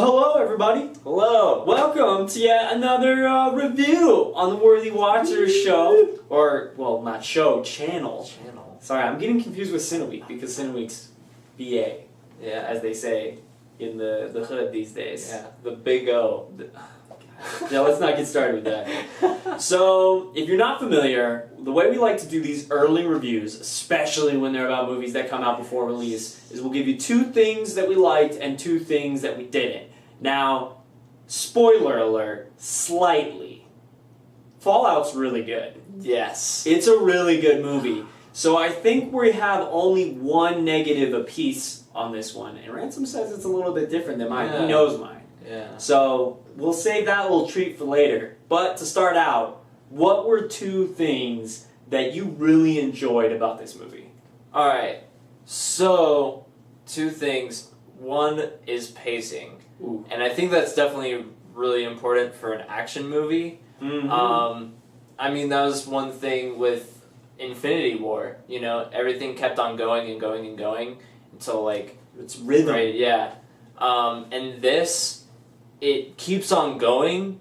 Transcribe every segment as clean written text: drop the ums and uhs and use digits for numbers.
Well, hello everybody. Hello. Welcome to yet another review on the Worthy Watchers show. Or, well, not show, channel. Sorry, I'm getting confused with Cineweek because Cineweek's BA, Yeah. as they say in the hood these days. Yeah. The big O. Yeah, let's not get started with that. So, if you're not familiar, the way we like to do these early reviews, especially when they're about movies that come out before release, is we'll give you 2 things that we liked and 2 things that we didn't. Now, spoiler alert, slightly. Fallout's really good. Yes. It's a really good movie. So I think we have only 1 negative apiece on this one, and Ransom says it's a little bit different than mine. Yeah. He knows mine. Yeah. So, we'll save that little treat for later. But to start out, what were 2 things that you really enjoyed about this movie? Alright. So, 2 things. One is pacing. Ooh. And I think that's definitely really important for an action movie. Mm-hmm. I mean, that was one thing with Infinity War. You know, everything kept on going and going and going until, like... It's rhythm. Right, yeah. And this... It keeps on going,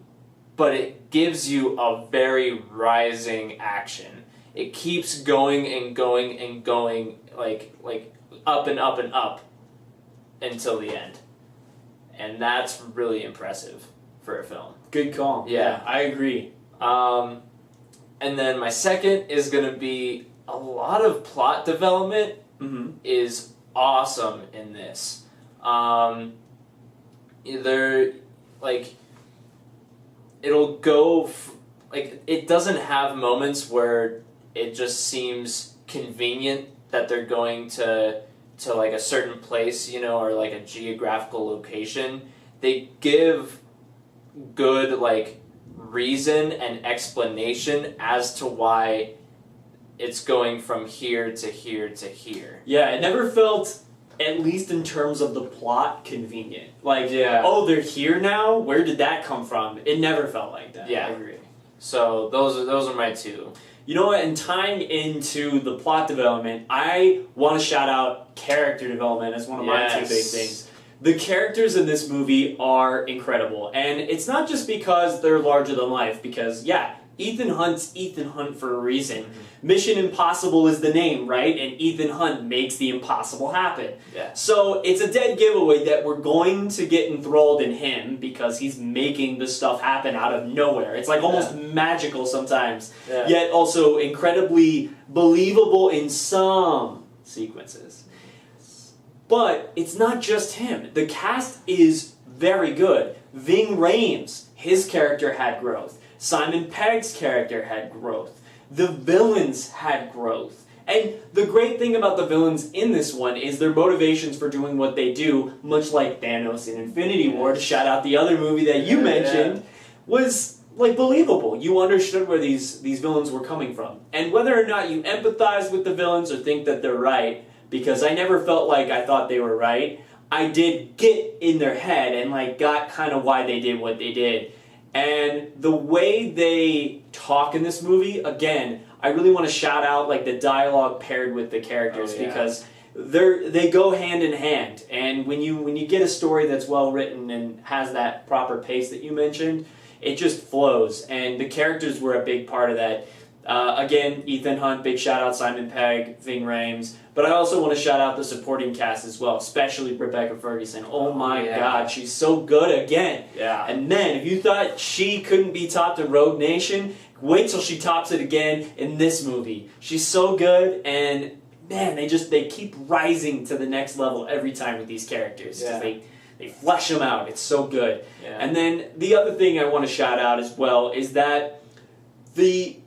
but it gives you a very rising action. It keeps going and going and going, like up and up and up until the end. And that's really impressive for a film. Good call. Yeah. I agree. And then my second is going to be a lot of plot development is awesome in this. Like, it'll go, it doesn't have moments where it just seems convenient that they're going to like a certain place, you know, or like a geographical location. They give good, like, reason and explanation as to why it's going from here to here to here. Yeah, it never felt, at least in terms of the plot, convenient. Like, Yeah. oh, they're here now? Where did that come from? It never felt like that. Yeah. I agree. So those are my 2. You know what, and tying into the plot development, I want to shout out character development as one of my 2 big things. The characters in this movie are incredible, and it's not just because they're larger than life, because, yeah, Ethan Hunt's Ethan Hunt for a reason. Mission Impossible is the name, right? And Ethan Hunt makes the impossible happen. Yeah. So it's a dead giveaway that we're going to get enthralled in him because he's making this stuff happen out of nowhere. It's like almost magical sometimes, yet also incredibly believable in some sequences. But it's not just him. The cast is very good. Ving Rhames, his character had growth. Simon Pegg's character had growth. The villains had growth. And the great thing about the villains in this one is their motivations for doing what they do, much like Thanos in Infinity War, to shout out the other movie that you mentioned, was, like, believable. You understood where these villains were coming from. And whether or not you empathize with the villains or think that they're right, because I never felt like I thought they were right, I did get in their head and, like, got kind of why they did what they did. And the way they talk in this movie, again, I really want to shout out, like, the dialogue paired with the characters, because they go hand in hand. And when you get a story that's well written and has that proper pace that you mentioned, it just flows. And the characters were a big part of that. Again, Ethan Hunt, big shout out, Simon Pegg, Ving Rhames. But I also want to shout out the supporting cast as well, especially Rebecca Ferguson. Oh my God, she's so good again. Yeah. And then, if you thought she couldn't be topped in Rogue Nation, wait till she tops it again in this movie. She's so good, and man, they keep rising to the next level every time with these characters. They flesh them out. It's so good. Yeah. And then the other thing I want to shout out as well is that the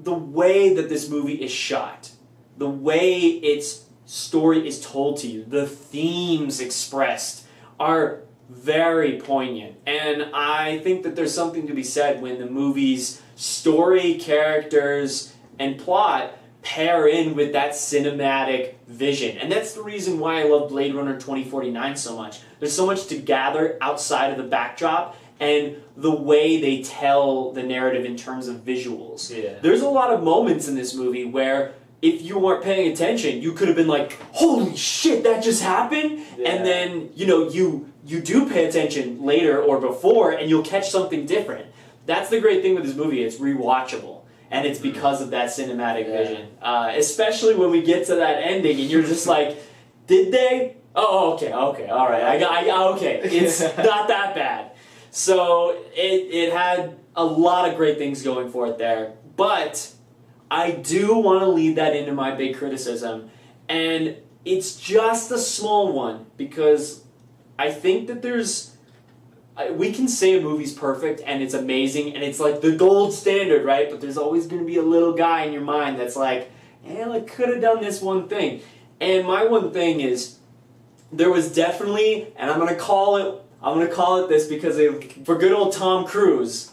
way that this movie is shot, the way its story is told to you, the themes expressed are very poignant. And I think that there's something to be said when the movie's story, characters, and plot pair in with that cinematic vision. And that's the reason why I love Blade Runner 2049 so much. There's so much to gather outside of the backdrop and the way they tell the narrative in terms of visuals. Yeah. There's a lot of moments in this movie where if you weren't paying attention, you could have been like, holy shit, that just happened? Yeah. And then, you you do pay attention later or before, and you'll catch something different. That's the great thing with this movie. It's rewatchable, and it's because of that cinematic vision. Especially when we get to that ending, and you're just like, did they? Oh, okay, all right. Okay, it's not that bad. So it had a lot of great things going for it there, but I do want to lead that into my big criticism, and it's just a small one, because I think that we can say a movie's perfect and it's amazing and it's like the gold standard, right? But there's always going to be a little guy in your mind that's like, I could have done this one thing. And my one thing is, there was definitely, and I'm going to call it this because for good old Tom Cruise,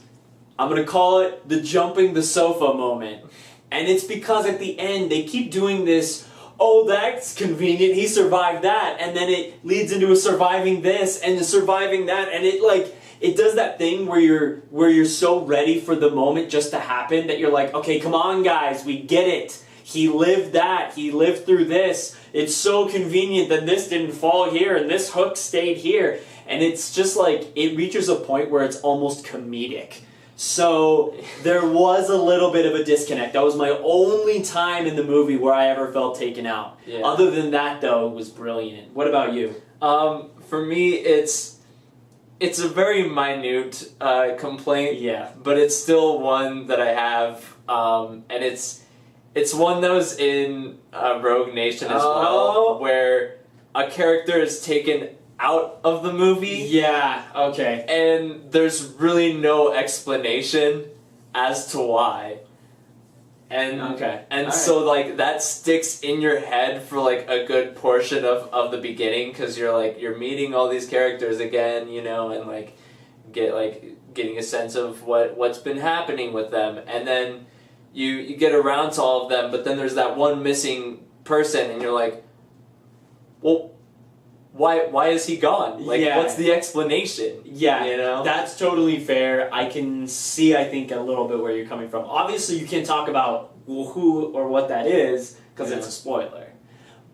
I'm going to call it the jumping the sofa moment. And it's because at the end, they keep doing this, oh, that's convenient, he survived that, and then it leads into a surviving this, and a surviving that, and it does that thing where you're so ready for the moment just to happen that you're like, okay, come on guys, we get it. He lived that, he lived through this, it's so convenient that this didn't fall here, and this hook stayed here, and it's just like, it reaches a point where it's almost comedic. So there was a little bit of a disconnect. That was my only time in the movie where I ever felt taken out. Yeah. Other than that, though, it was brilliant. What about you? For me, it's a very minute complaint. Yeah. But it's still one that I have, and it's one that was in Rogue Nation as well, where a character is taken out of the movie. Yeah, okay. And there's really no explanation as to why. And so like that sticks in your head for like a good portion of the beginning, because you're meeting all these characters again, and like getting a sense of what's been happening with them, and then you get around to all of them, but then there's that one missing person, and you're like, well, why is he gone? What's the explanation? Yeah, that's totally fair. I can see, I think, a little bit where you're coming from. Obviously, you can't talk about who or what that is, because it's a spoiler.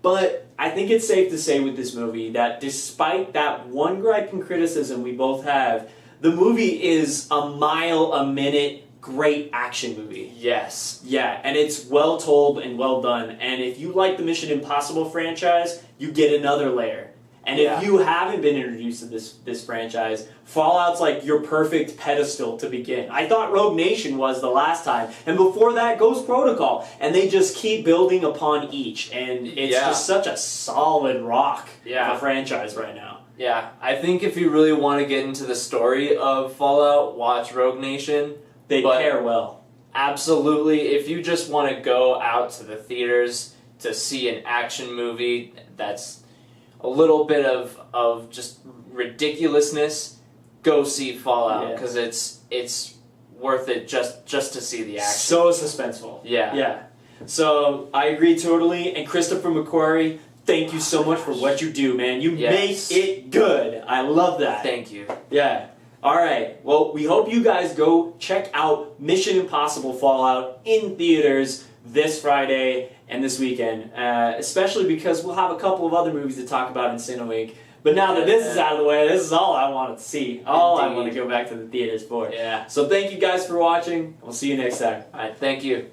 But I think it's safe to say with this movie that despite that one gripe and criticism we both have, the movie is a mile a minute great action movie. Yes. Yeah, and it's well told and well done. And if you like the Mission Impossible franchise, you get another layer. And if you haven't been introduced to this franchise, Fallout's like your perfect pedestal to begin. I thought Rogue Nation was the last time, and before that, Ghost Protocol. And they just keep building upon each, and it's just such a solid rock of a franchise right now. Yeah, I think if you really want to get into the story of Fallout, watch Rogue Nation. They pair well. Absolutely. If you just want to go out to the theaters to see an action movie that's a little bit of just ridiculousness, go see Fallout, because it's worth it just to see the action. So suspenseful. Yeah. So I agree totally. And Christopher McQuarrie, thank you so much for what you do, man. You make it good. I love that. Thank you. Yeah. All right. Well, we hope you guys go check out Mission Impossible Fallout in theaters this Friday and this weekend, especially because we'll have a couple of other movies to talk about in CineWeek. But now that this is out of the way, this is all I wanted to see. All I want to go back to the theaters for. Yeah. So thank you guys for watching. We'll see you next time. All right. Thank you.